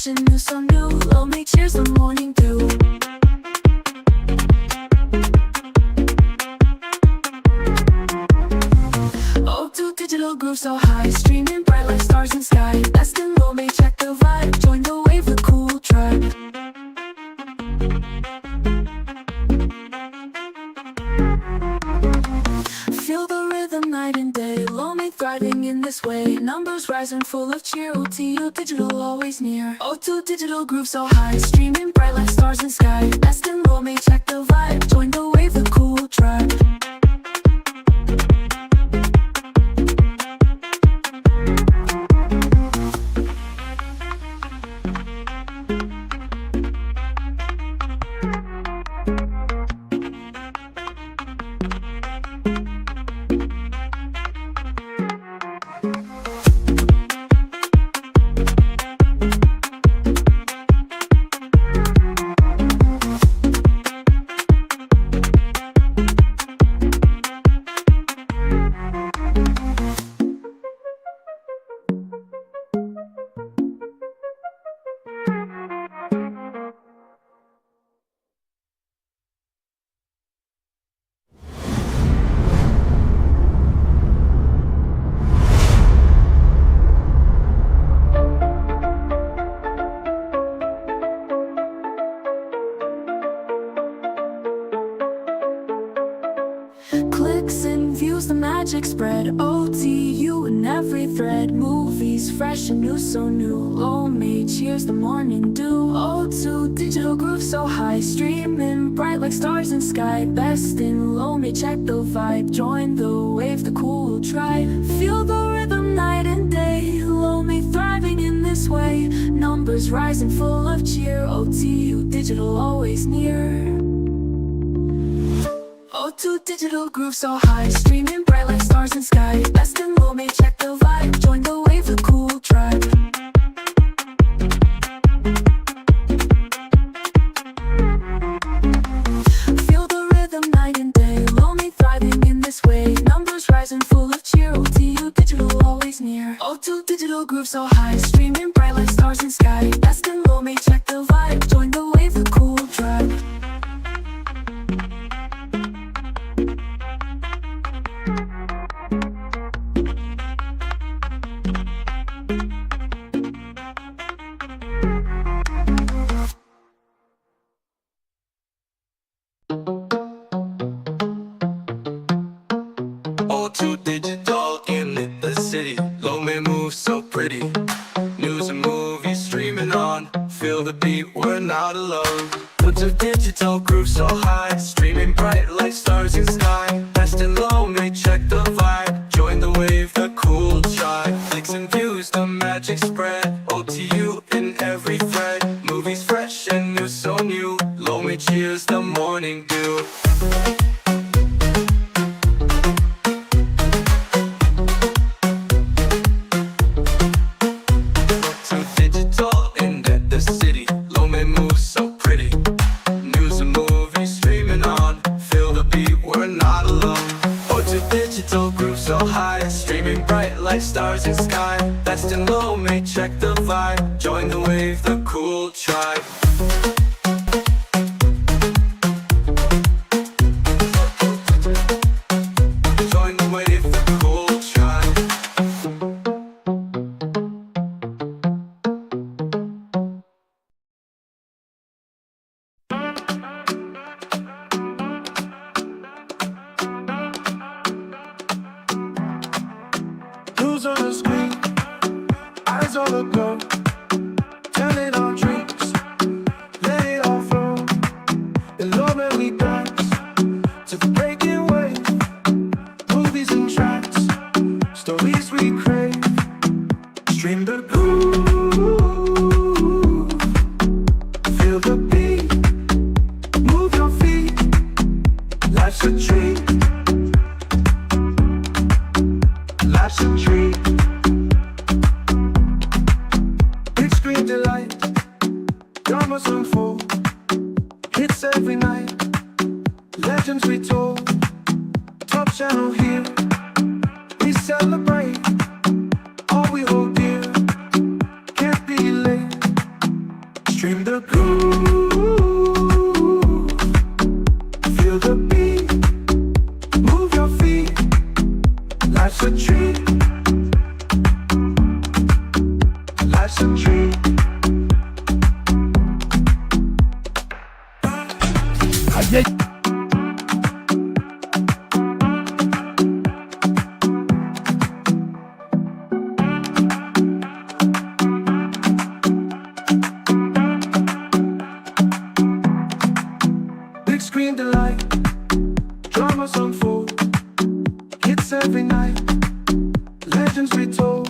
fresh and new, so new. Low me cheers the morning dew. O2 digital groove so high, streaming bright like stars in sky. Best in low me, check the vibe. Join the wave, the cool tribe. Feel the rhythm night and day. Low me thriving in this way. Numbers rising full of cheer. OTU digital always near. O2 digital groove so high, streaming bright like stars in sky. Best in low me, check the vibe. Join the wave, the cool tribe. Clicks and views, the magic spread. OTU in every thread. Movies fresh and new, so new. Low me cheers the morning dew. O2 digital groove so high, streaming bright like stars in sky. Best in low me, check the vibe. Join the wave, the cool tribe. Feel the rhythm night and day. Low me thriving in this way. Numbers rising full of cheer. OTU digital always near. O2 digital groove so high, streaming bright like stars in sky. Best in low me, check the vibe. Join the wave, the cool tribe. Feel the rhythm night and day. Low me thriving in this way. Numbers rising full of cheer. OTU digital always near. O2 digital groove so high, streaming bright like stars in sky. Best in low me, check the vibe. Join the wave, the cool tribe. O2 digital in the city. Low me moves so pretty. News and movies streaming on. Feel the beat, we're not alone. O2 digital groove so high, streaming bright like stars in sky. Best in low me, check the vibe. Join the wave, the cool tribe. Clicks and views, the magic spread. OTU in every thread. Movies fresh and new, so new. Low me cheers the morning dew. Like stars in sky, best in low me, check the vibe. Join the wave, the cool tribe. Join the wave, the cool tribe. News on the screen, eyes on the go. Telling our dreams, let it all flow. In love and we dance to the breaking wave. Movies and tracks, stories we crave. Stream the groove, feel the beat. Move your feet, life's a treat. Life's a treat. Big screen delight, dramas unfold. Hits every night, legends we told. Top channel here, we celebrate all we hold dear. Can't be late, Stream the groove, feel the beat, move your feet. Life's a treat. Life's a treat. Big screen delight, dramas unfold, hits every night, legends retold.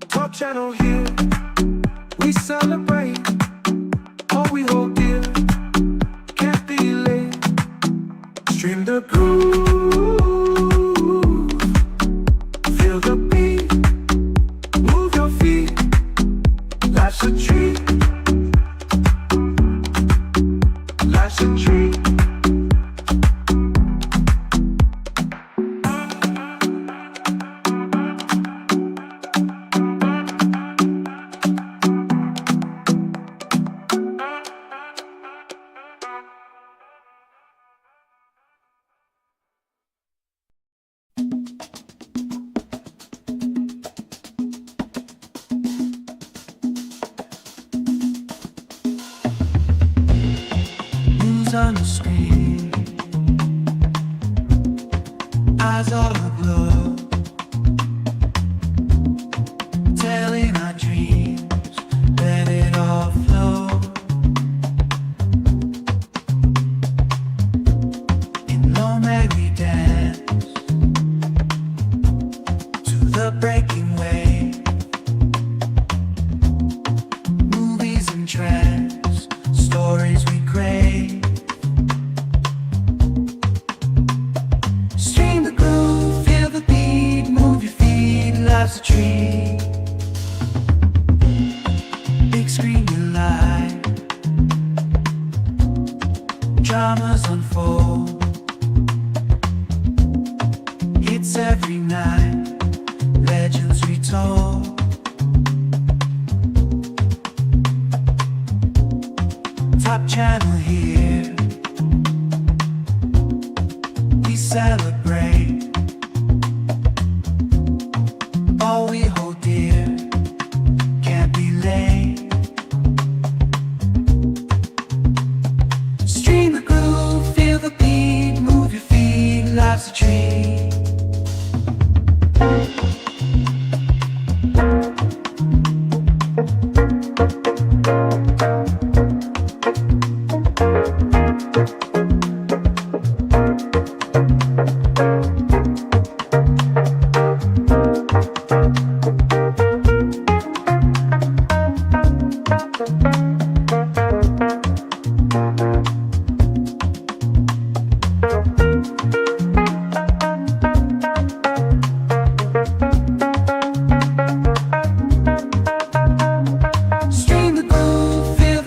Top channel here, we celebrate all we hold dear, can't be late. Stream the groove, feel the beat, move your feet. Life's a treat. Life's a treat. News on the screen, eyes all aglow, telling our dreams, let it all flow. In low mag we dance to the breaking wave. Movies and trends, stories we crave. Stream the groove, feel the beat, move your feet. Life's a treat. Big screen delight, dramas unfold, hits every night, legends retold. Top channel here, we celebrate all we hold dear, can't be late. Stream the groove, feel the beat, move your feet. Life's a treat. Stream the groove, feel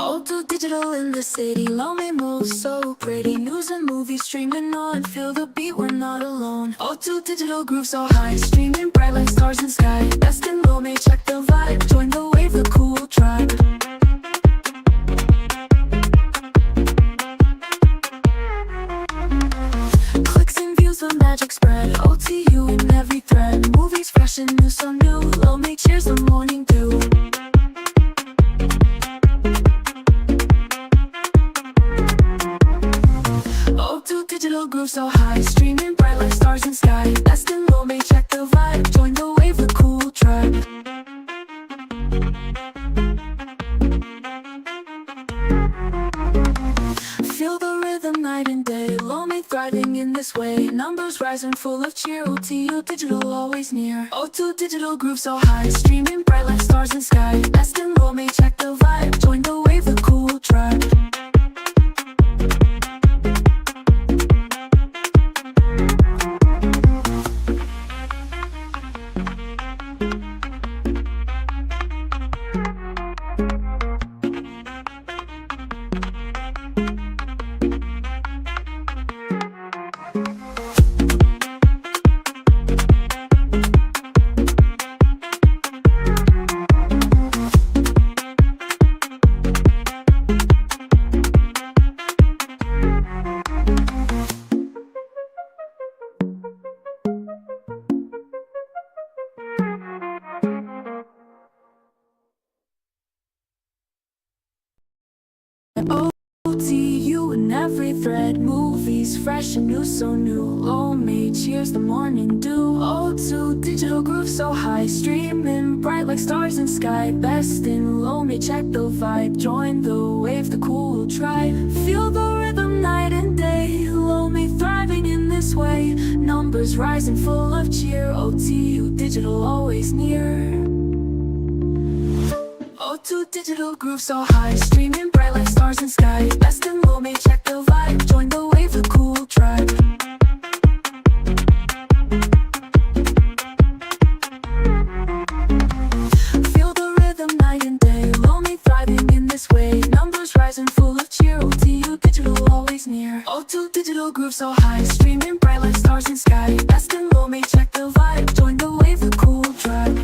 All too digital in the city, lonely moves so pretty. News and movies streaming on, feel the beat, we're not alone. All too digital, groove so high, streaming bright like stars in sky. Best in low, may check the vibe, join the wave, the cool tribe. Clicks and views, the magic spread, OTU in every thread. Movies fresh and new, so new, low, may cheers the morning dew. Digital groove so high, streaming bright like stars in sky. Best in low, may check the vibe, join the wave, the cool tribe. Feel the rhythm night and day, low, may thriving in this way. Numbers rising full of cheer, OTU digital always near. O2 digital groove so high, streaming bright like stars in sky. Best in low, may check the vibe, join the wave, the cool tribe. OTU in every thread, movies fresh and new, so new. Low, may cheers the morning dew. O2 digital groove so high, streaming bright like stars in sky. Best in low, may check the vibe, join the wave, the cool tribe. Feel the rhythm night and day, low, may thriving in this way. Numbers rising full of cheer, OTU digital always near. O2 digital groove so high, streaming bright like stars in sky. Best in low, may check the vibe, join the wave, the cool tribe. Feel the rhythm night and day, low, may thriving in this way. Numbers rising full of cheer, OTU digital always near. O2 digital groove so high, streaming bright like stars in sky. Best in low, may check the vibe, join the wave, the cool tribe.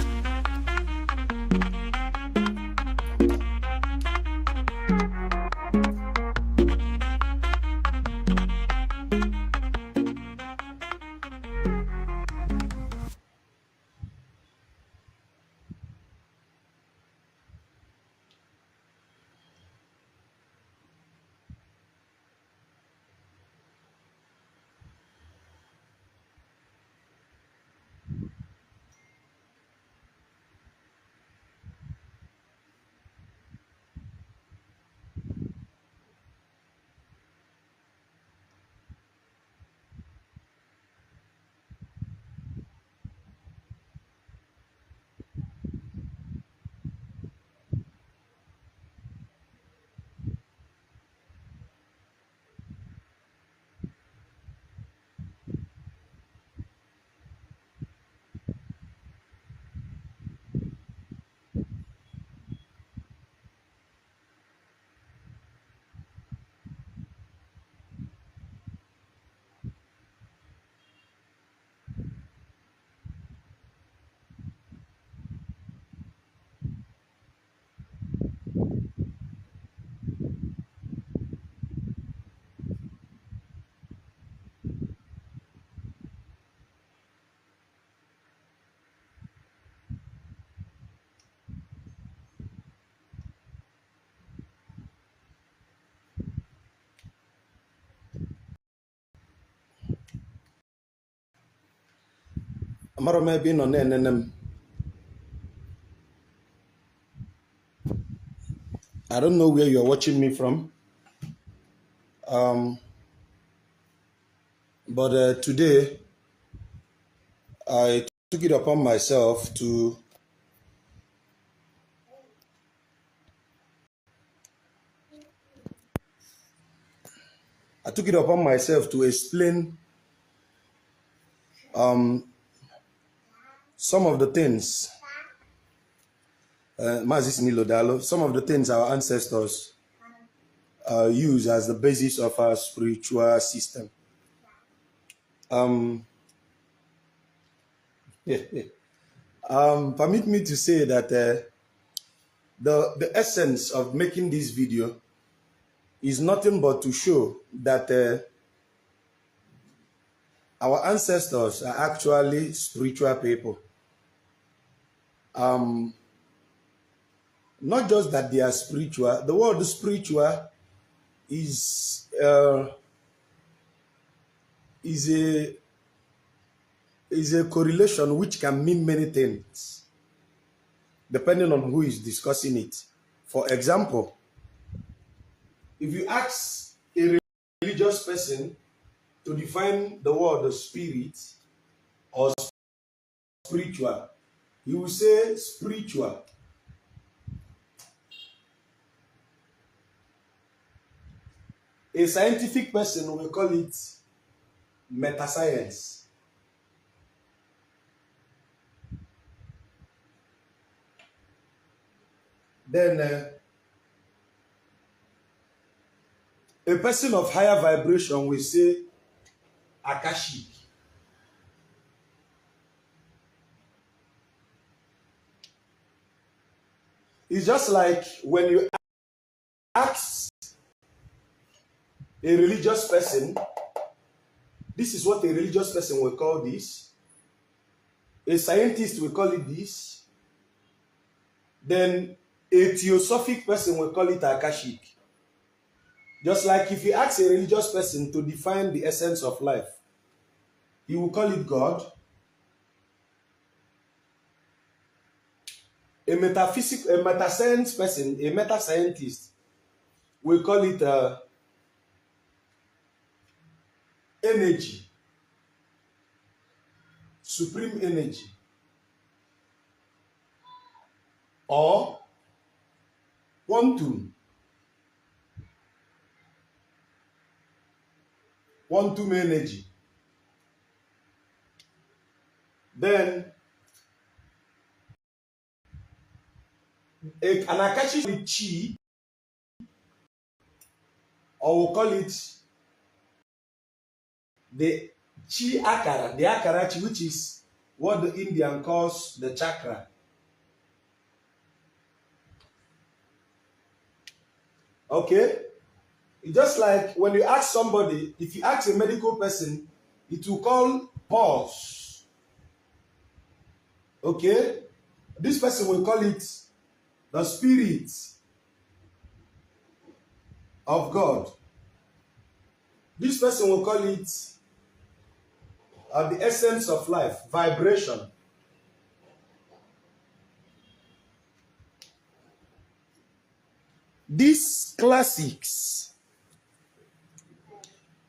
Amara m ebe ị nọ na-enene m. I don't know where you're watching me from. But today I took it upon myself to explain some of the things some of the things our ancestors use as the basis of our spiritual system. Permit me to say that the essence of making this video is nothing but to show that our ancestors are actually spiritual people. Not just that they are spiritual. The word spiritual is a correlation which can mean many things depending on who is discussing it. For example, if you ask a religious person to define the word spirit or spiritual, he will say spiritual. A scientific person will call it meta-science. Then a person of higher vibration will say Akashic. It's just like when you ask a religious person, this is what a religious person will call this. A scientist will call it this. Then a theosophic person will call it Akashic. Just like if you ask a religious person to define the essence of life, he will call it God. A meta-science person, a meta-scientist, will call it energy, supreme energy, or quantum energy. Then an Akashic with chi, or we'll call it the chi akara, the akarachi, which is what the Indian calls the chakra. Okay? Just like when you ask somebody, if you ask a medical person, it will call pulse. Okay? This person will call it the spirit of God. This person will call it the essence of life, vibration. These classics,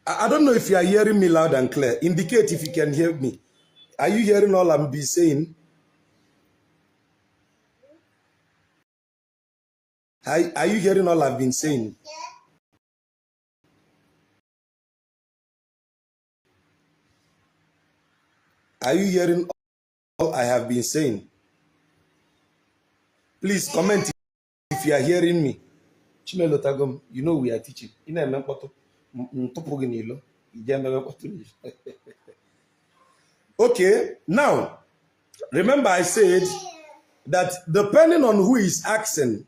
I don't know if you are hearing me loud and clear. Indicate if you can hear me. Are you hearing all I'm be saying? Are you hearing all I've been saying? Are you hearing all I have been saying? Please comment if you are hearing me. You know we are teaching. Okay, now, remember I said that depending on who is asking,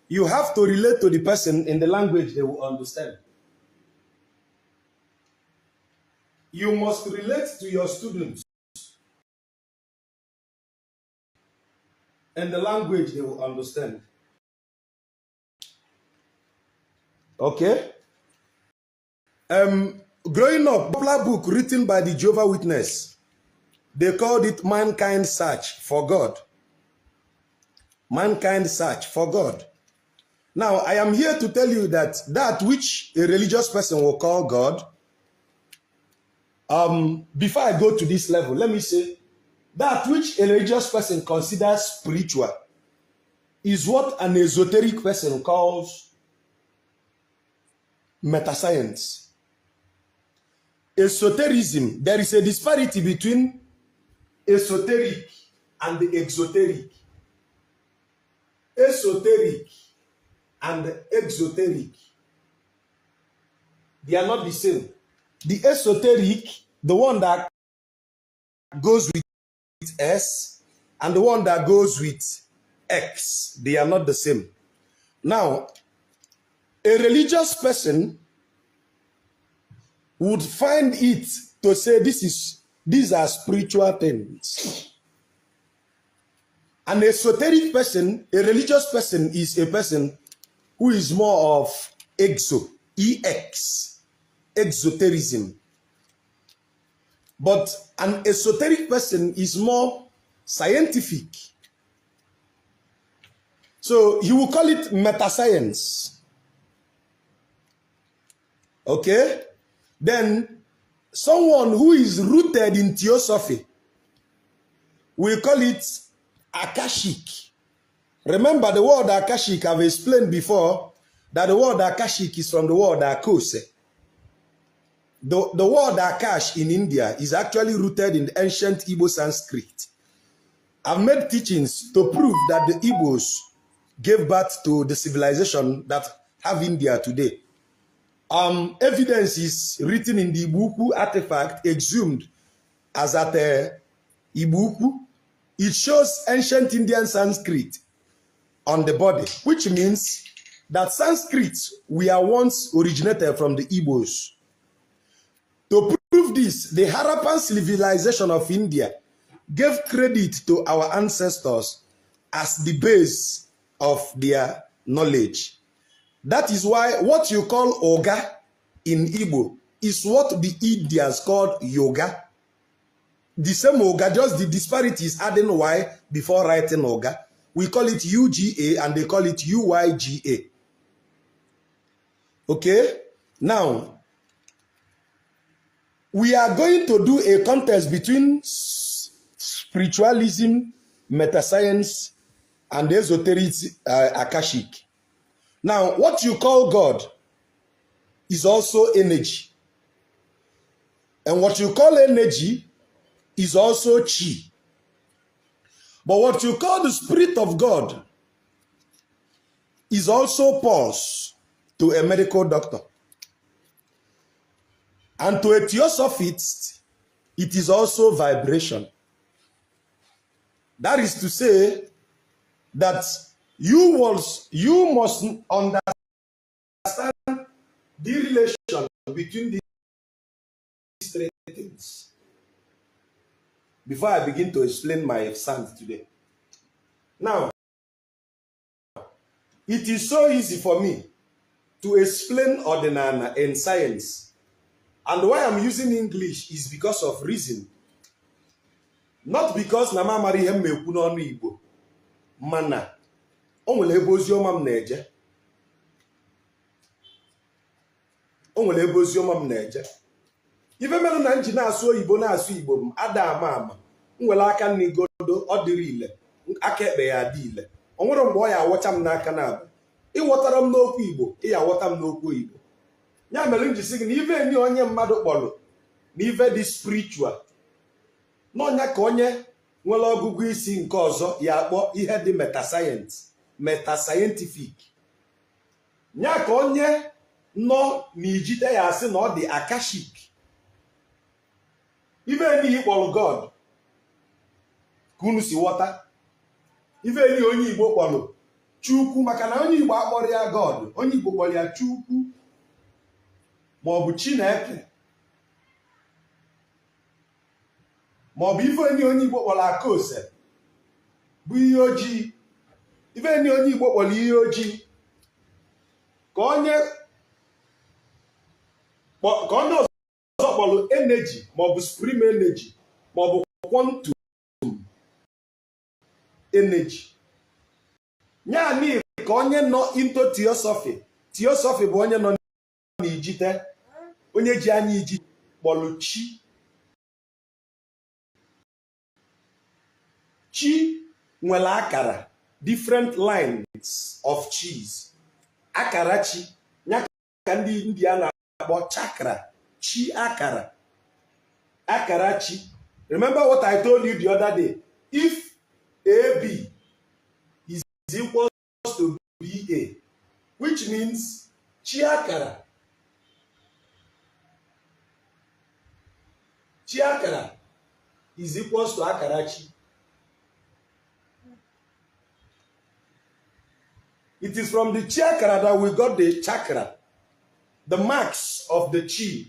you have to relate to the person in the language they will understand. You must relate to your students in the language they will understand. Okay? Growing up, a popular book written by the Jehovah's Witness, they called it Mankind's Search for God. Mankind's Search for God. Now, I am here to tell you that which a religious person will call God, before I go to this level, let me say, that which a religious person considers spiritual is what an esoteric person calls meta-science. Esotericism, there is a disparity between esoteric and the exoteric. Esoteric and exoteric They are not the same. The esoteric, the one that goes with S, and the one that goes with X, they are not the same. Now, a religious person would find it to say these are spiritual things. An esoteric person, a religious person, is a person who is more of exoterism. But an esoteric person is more scientific. So he will call it meta-science. Okay? Then someone who is rooted in theosophy, we call it Akashic. Remember the word Akashic, I've explained before that the word Akashic is from the word Akose. The word Akash in India is actually rooted in ancient Igbo Sanskrit. I've made teachings to prove that the Igbos gave birth to the civilization that have India today. Evidence is written in the Ibuku artifact exhumed as at Ibuku. It shows ancient Indian Sanskrit on the body, which means that Sanskrit were once originated from the Igbos. To prove this, the Harappan civilization of India gave credit to our ancestors as the base of their knowledge. That is why what you call Oga in Igbo is what the Indians called Yoga. The same Oga, just the disparity is adding Y before writing Oga. We call it UGA and they call it UYGA. Okay? Now, we are going to do a contest between spiritualism, meta-science, and esoteric Akashic. Now, what you call God is also energy. And what you call energy is also chi. But what you call the Spirit of God is also pulse to a medical doctor. And to a theosophist, it is also vibration. That is to say that you must understand the relation between these three things before I begin to explain my science today. Now, it is so easy for me to explain ordinana and science. And why I'm using English is because of reason. Not because na ma mara ihe m ekwu n'ọnụ Igbo. Mana o nwere ebe oziọma m na-eje. Ife mere na nji na-asụ oyibo na-asụ Igbo m ada ama. M nwere aka nni godo ọ dịrị ile. Aka ekpe ya adị ile. O nwere mgbe ọ ya awọcha m n'aka na-abụ. Ịghọtara m n'okwu Igbo, ị ya aghọta m n'okwu Igbo. Ya mere m ji sị gị na ife enyi onye mmadụ kpọrọ na ife dị spiritual. N'ọnya ka onye nwere ọgụgụ isi nke ọzọ ya akpọ ihe dị metascientific. Nya ka onye nọ n'ijide ya asị na ọ dị akashic. Ife enyi kpọrọ God ka unu si ghọta. Ife enyi onye Igbo kpọrọ Chukwu, maka na onye Igbo akpọrọ ya God, onye Igbo kpọrọ ya Chukwu ma ọ bụ Chineke, ma ọ bụ ife enyi onye Igbo kpọrọ Akose bụ ihe ojii. Ife enyi onye Igbo kpọrọ ihe ojii ka onye ọzọ kpọrọ energy ma ọ bụ supreme energy ma ọ bụ quantum energy. Nya ka onye nọ into theosophy. Theosophy bụ onye nọ n'ijite, onye ji anya iji kpọrọ chi. Chi nwere akara, different lines of cheese. Akara chi, nya ka ndị India na-akpọ chakra, chi akara. Akara chi. Remember what I told you the other day? If AB is equals to BA, which means chi akara Chiakara is equals to Akarachi. It is from the Chiakara that we got the chakra, the marks of the chi,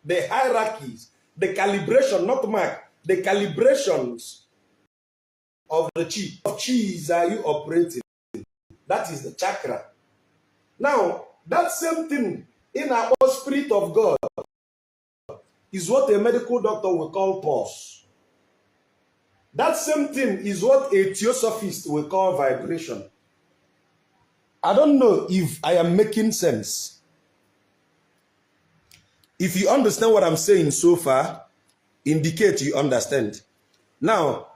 the hierarchies, the calibration, not mark, the calibrations of the chi. Of chis are you operating? That is the chakra. Now, that same thing in our spirit of God is what a medical doctor will call pulse. That same thing is what a theosophist will call vibration. I don't know if I am making sense. If you understand what I'm saying so far, indicate you understand. Now,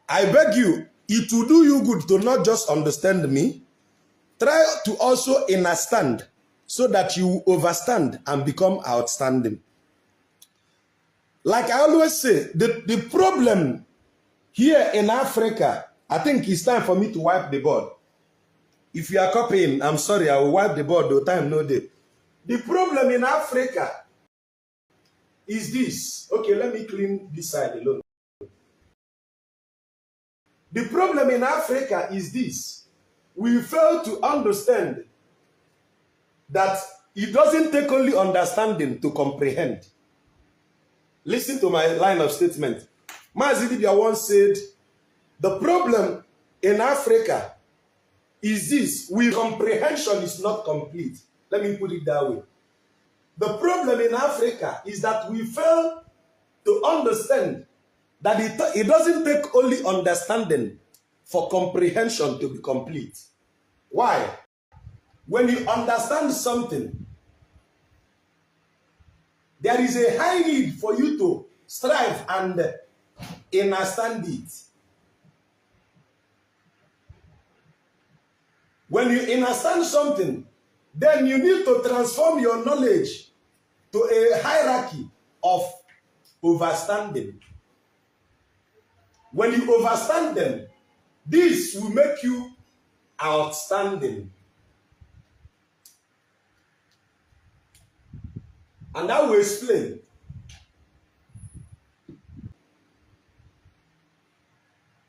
I beg you, it will do you good to not just understand me. Try to also understand so that you overstand and become outstanding. Like I always say, the problem here in Africa, I think it's time for me to wipe the board. If you are copying, I'm sorry, I will wipe the board, though time no day. The problem in Africa is this. Okay, let me clean this side alone. The problem in Africa is this. We fail to understand that it doesn't take only understanding to comprehend. Listen to my line of statement. Mazidibia once said, the problem in Africa is this, comprehension is not complete. Let me put it that way. The problem in Africa is that we fail to understand that it doesn't take only understanding for comprehension to be complete. Why? When you understand something, there is a high need for you to strive and understand it. When you understand something, then you need to transform your knowledge to a hierarchy of overstanding. When you overstand them, this will make you outstanding. And that will explain.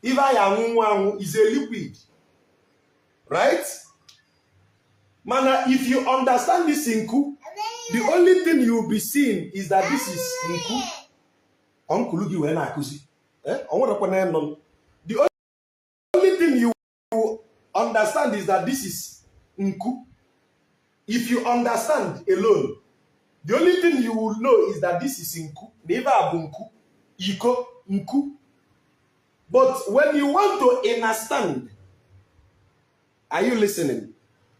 If I am is a liquid, right? Mana, if you understand this inku, the only thing you will be seeing is that this is inku. The only thing you will understand is that this is nku. If you understand alone, the only thing you will know is that this is nku. Never abunku, iko, nku. But when you want to understand, are you listening?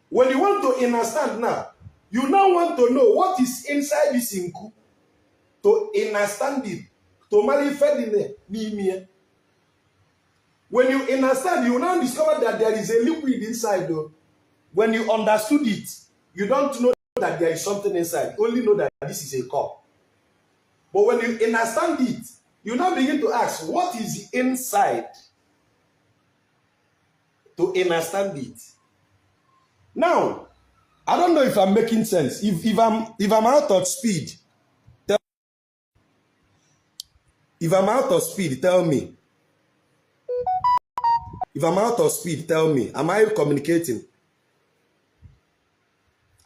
When you want to understand now, you now want to know what is inside this inku. To understand it, to manifest in the when you understand, you now discover that there is a liquid inside. Though. When you understood it, you don't know that there is something inside. You only know that this is a cup. But when you understand it, you now begin to ask, what is inside? To understand it. Now, I don't know if I'm making sense. If I'm out of speed, if I'm out of speed, tell me. If I'm out of speed, tell me. Am I communicating?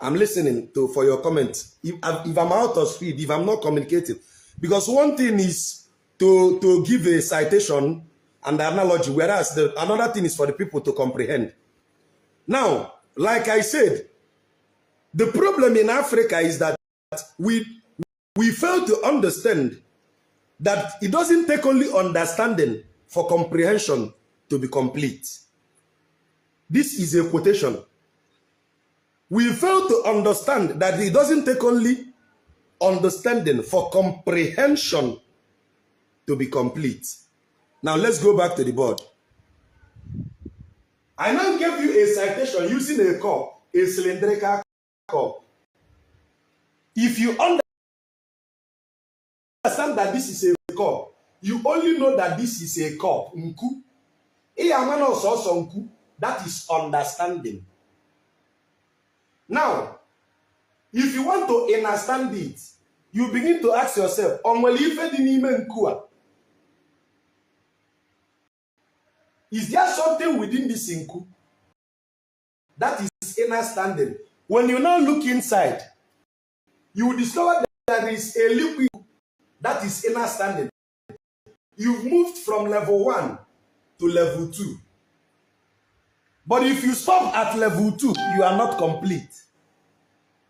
I'm listening for your comments. If I'm out of speed, if I'm not communicating. Because one thing is to give a citation and analogy, whereas another thing is for the people to comprehend. Now, like I said, the problem in Africa is that we fail to understand that it doesn't take only understanding for comprehension to be complete. This is a quotation. We fail to understand that it doesn't take only understanding for comprehension to be complete. Now let's go back to the board. I now gave you a citation using a cup, a cylindrical cup. If you understand that this is a cup, you only know that this is a cup. Nku. That is understanding. Now, if you want to understand it, you begin to ask yourself, is there something within this nku that is inner standing? When you now look inside, you will discover that there is a liquid that is inner standing. You've moved from level 1 to level 2. But if you stop at level 2, you are not complete.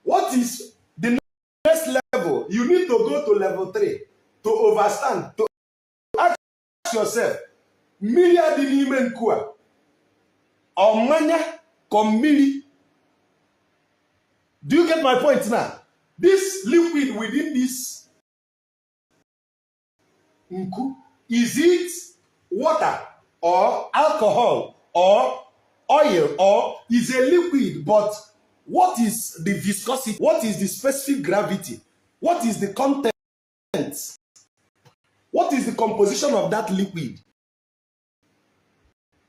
What is the next level? You need to go to level 3 to overstand, to ask yourself, Miria di n'ime nkua, Omanya kommiri. Do you get my point now? This liquid within this nku, is it water or alcohol or oil, or is a liquid? But what is the viscosity? What is the specific gravity? What is the content? What is the composition of that liquid?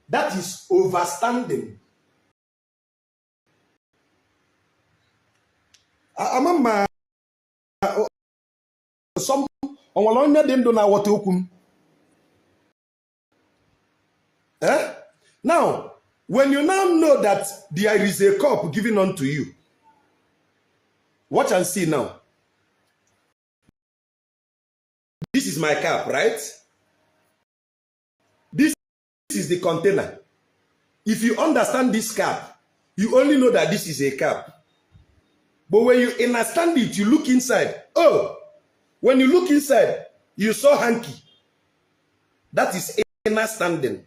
That is overstanding. Now, when you now know that there is a cup given unto you, watch and see now. This is my cup, right? This is the container. If you understand this cup, you only know that this is a cup. But when you understand it, you look inside. Oh, when you look inside, you saw hanky. That is understanding.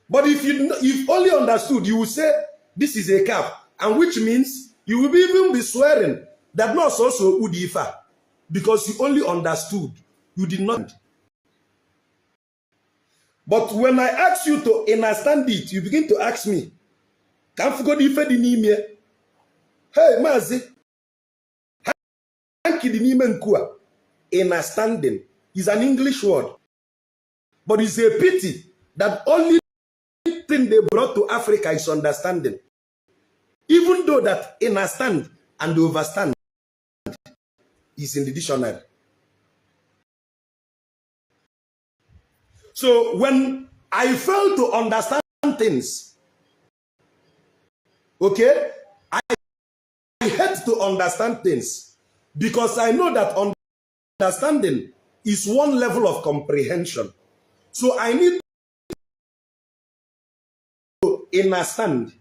But if you've only understood, you will say this is a cup, and which means you will even be swearing that not also udifa, because you only understood, you did not. But when I ask you to understand it, you begin to ask me, "Can't forget the name?" Hey, Mazi, hanky the name nkua. Understanding is an English word, but it's a pity that only thing they brought to Africa is understanding. Even though that understand and overstand is in the dictionary. So when I fail to understand things, okay, I hate to understand things because I know that understanding is one level of comprehension. So I need to understand.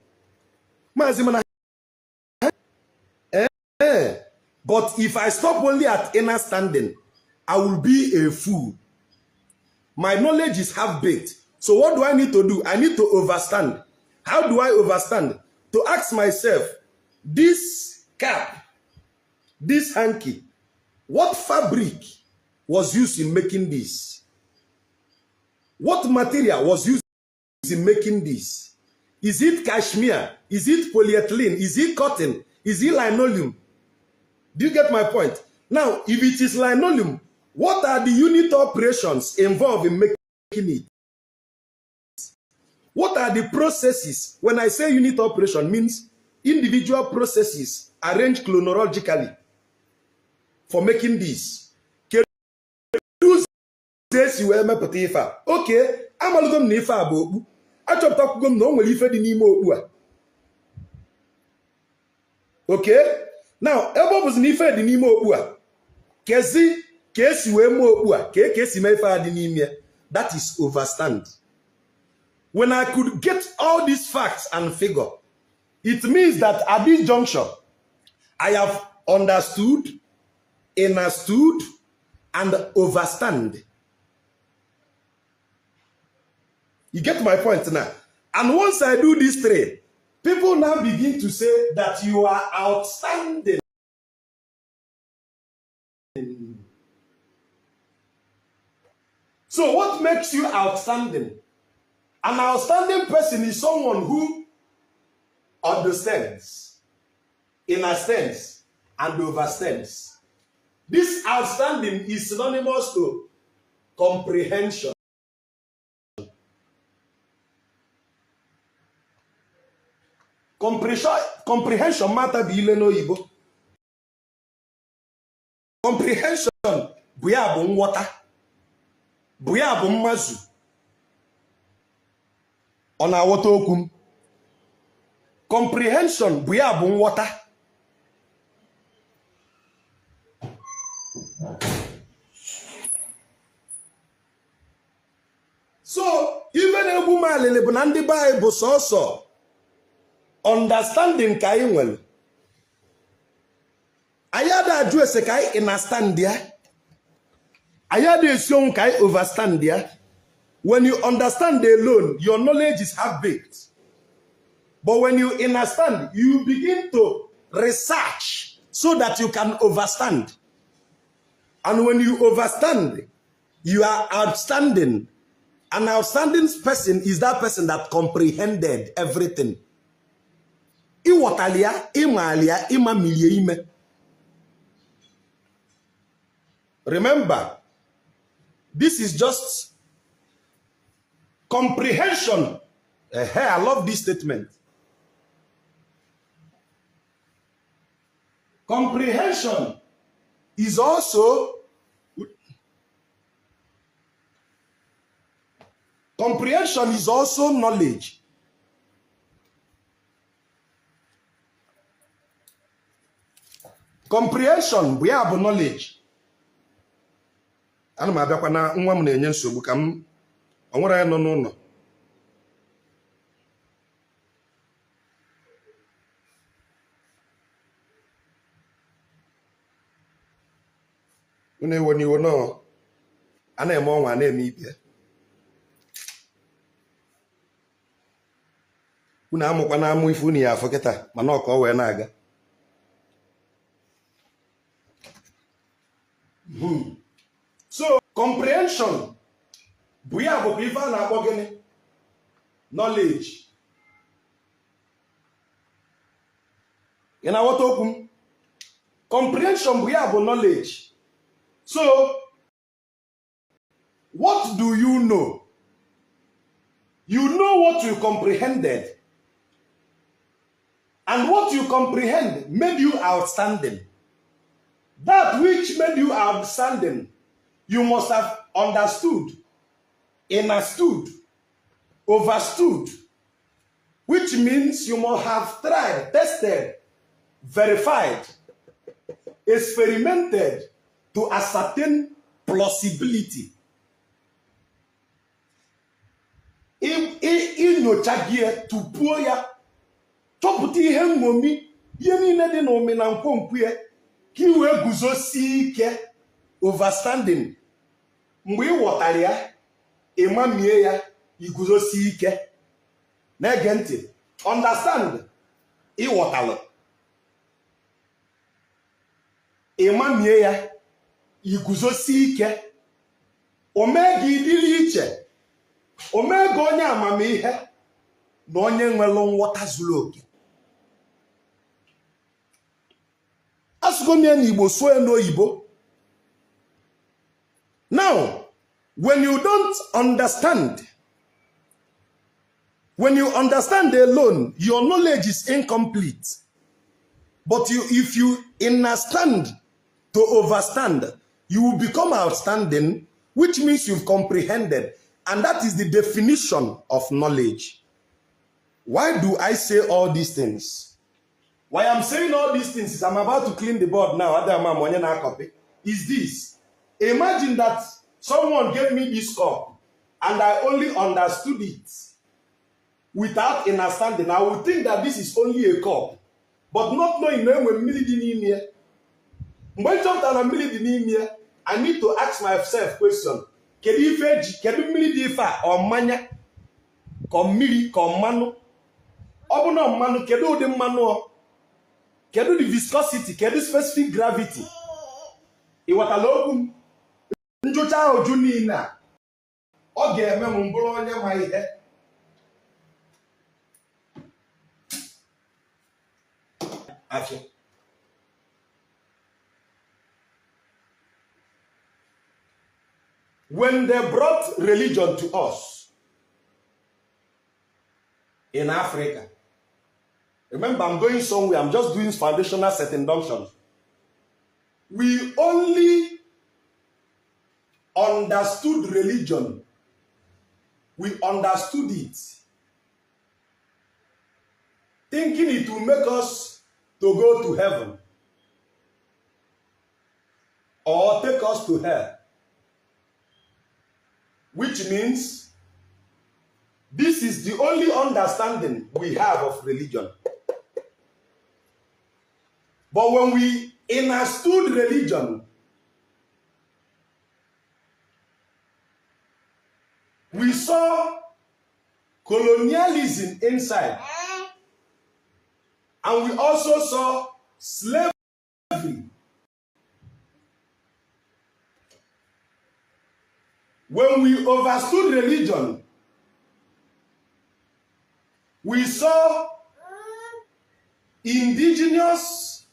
But if I stop only at understanding, I will be a fool. My knowledge is half-baked. So what do I need to do? I need to overstand. How do I overstand? To ask myself, this cap, this hanky, what fabric was used in making this? What material was used in making this? Is it cashmere? Is it polyethylene? Is it cotton? Is it linoleum? Do you get my point? Now, if it is linoleum, what are the unit operations involved in making it? What are the processes? When I say unit operation, means individual processes arranged chronologically for making this. Okay, I'm a little nifa. I chop talk gum no only fed in okay, now Ebo was nifa the nimo bua. Kesi we mo bua, kesi me fa the nimia. That is overstand. When I could get all these facts and figure, it means that at this juncture, I have understood, and overstand. You get my point now? And once I do these three, people now begin to say that you are outstanding. So what makes you outstanding? An outstanding person is someone who understands, understands, and overstands. This outstanding is synonymous to comprehension. Comprehension matter bi ile n'oyibo. Comprehension bụ ya bụ nghọta, bụ ya bụ mmazu. Ọ na-aghọta okwu m? Comprehension bụ ya bụ nghọta. So ife na-egbu m alịlị bụ na ndị be anyị bụ sọsọ understanding ka anyị nwere. Anyị ada ajụ ese ka anyị understand ya. Anyị ada esi onwe ka anyị overstand ya. When you understand alone, your knowledge is half-baked. But when you understand, you begin to research so that you can overstand. And when you overstand, you are outstanding. An outstanding person is that person that comprehended everything. Iwatalia, imalia, imamilie ime. Remember, this is just comprehension. I love this statement. Comprehension is also knowledge. Comprehension, we have knowledge. Ana m abịakwa na nwa m na-enye nsogbu ka m onwere ya nọ n'ụlọ. Unu ewo n'iwo nọ, a na-eme ọnwa na-eme ibe. Unu amụkwa na amụ ife unu ya afọ kịta mana ọ ka ọ wee na-aga. So comprehension bụ ya bụ ife a na-akpọ gịnị? Knowledge. Ị na-aghọta okwu m? Comprehension bụ ya bụ knowledge. So what do you know? You know what you comprehended. And what you comprehend made you outstanding. That which made you outstanding, you must have understood, understood, overstood, which means you must have tried, tested, verified, experimented to ascertain plausibility. Inyochagie tupuo ya, chọpụta ihe nṅomi, ihe niile dị n'ome na nkwonkwo ya, ka i wee guzosi ike, overstanding. Mgbe ị ghọtara ya, ịmamie ya, iguzosi ike. Na-ege ntị, understand, ịghọtala, ịmamie ya, iguzosi ike. Omee gị dịrị iche, omee gị onye amamihe na onye nwere nghọta zuru oke. Asụgo m ya n'Igbo, sụọ ya n'oyibo. Now, when you don't understand, when you understand alone, your knowledge is incomplete. But if you understand to overstand, you will become outstanding, which means you've comprehended. And that is the definition of knowledge. Why do I say all these things? Why I'm saying all these things is I'm about to clean the board now. Is this. Imagine that someone gave me this cup and I only understood it without understanding. I would think that this is only a cup, but not knowing when I need to ask myself question. Kedu the viscosity, kedu specific gravity. Iwatala okwu njocha ahụ ju niile a ọ ga-eme m bụrụ onye ma ihe. Afọ. When they brought religion to us in Africa, remember, I'm going somewhere. I'm just doing foundational set inductions. we only understood religion. We understood it, thinking it will make us to go to heaven or take us to hell. Which means this is the only understanding we have of religion. But when we understood religion, we saw colonialism inside. And we also saw slavery. When we understood religion, we saw indigenous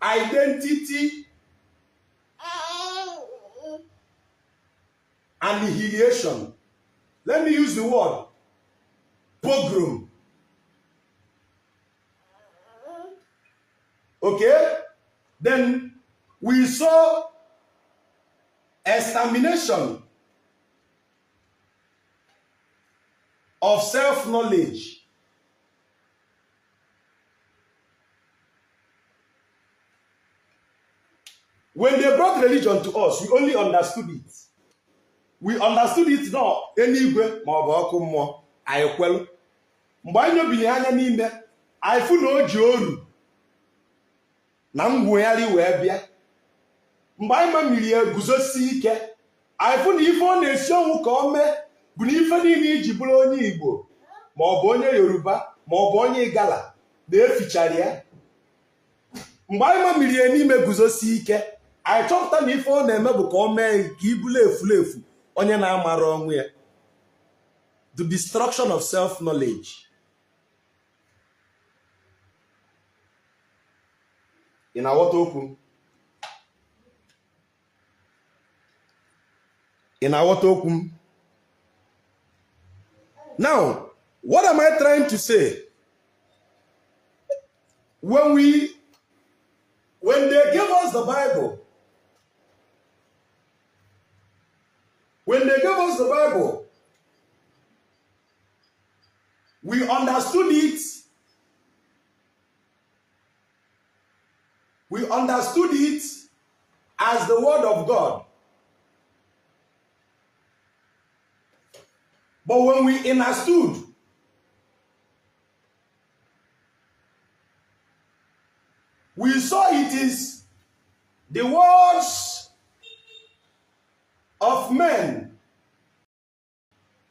identity annihilation. Let me use the word pogrom. Okay? Then we saw extermination of self-knowledge. When they brought religion to us, we only understood it. We understood it now. Anyway, I kwelu. Mgbe anyị nyobili anya n'ime, anyị fụ na o ji oru na ngwugharị wee bịa. Mgbe anyị mamiri eguzosi ike, anyị fụ na ife ọ na-esi ọnwụ ka o mee bụ na ife niile iji bụrụ onye Igbo ma ọ bụ onye Yoruba ma ọ bụ onye Igala na-efichara ya. Mgbe anyị mamiri n'ime guzosi ike, anyị chọpụta na ife ọ na-eme bụ ka o mee ka ibulu efulefu onye na-amara ọnwụ ya. The destruction of self-knowledge. Ị na-aghọta okwu? Ị na-aghọta okwu m? Now, what am I trying to say? When they gave us the Bible, we understood it. We understood it as the word of God. But when we understood, we saw it is the words of men,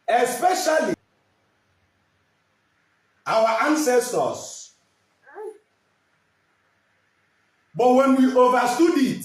especially our ancestors. But when we understood it,